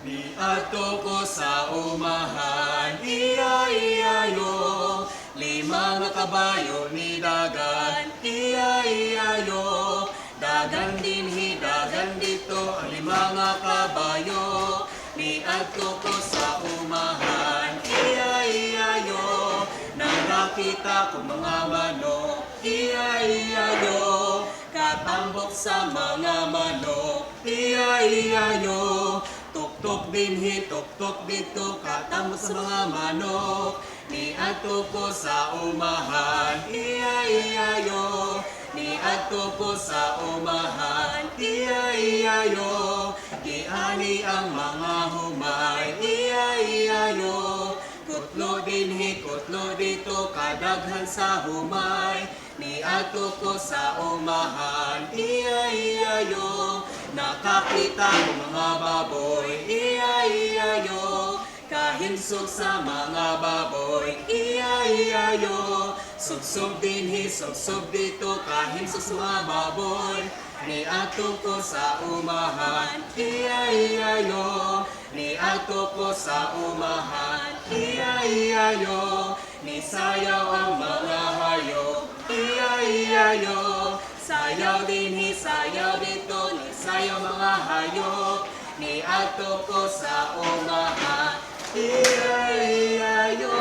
Niadto ko sa umahan, iya-iyayo. Lima nga kabayo ni dagan, iya-iyayo. Dagan dinhi, dagan dito, ang lima nga kabayo. Niadto ko sa umahan, iya-iyayo. Nang nakita ko mga manok, iya-iyayo. Katambok sa mga manok, iya-iyayo. Tuktok dinhi, tuktok dito, katambok sa mga manok. Niadto ko sa umahan, iya-iyayo. Niadto ko sa umahan, iya-iyayo. Giani ang mga humay, iya-iyayo. Kutlo dinhi, kutlo dito, kadaghan sa humay. Niadto ko sa umahan, iya-iyayo. Nakakita ko mga baboy, iya-iyayo. Kahinsog sa mga baboy, iya-iyayo. Subsob dinhi, subsob dito, kahinsog sa mga baboy. Niadto ko sa umahan, iya-iyayo. Niadto ko sa umahan, iya-iyayo. Nisayaw ang mga hayop, iya-iyayo. Sayaw dinhi, sayaw dito, nisayaw mga hayop. Niadto ko sa umahan, iya-iyayo.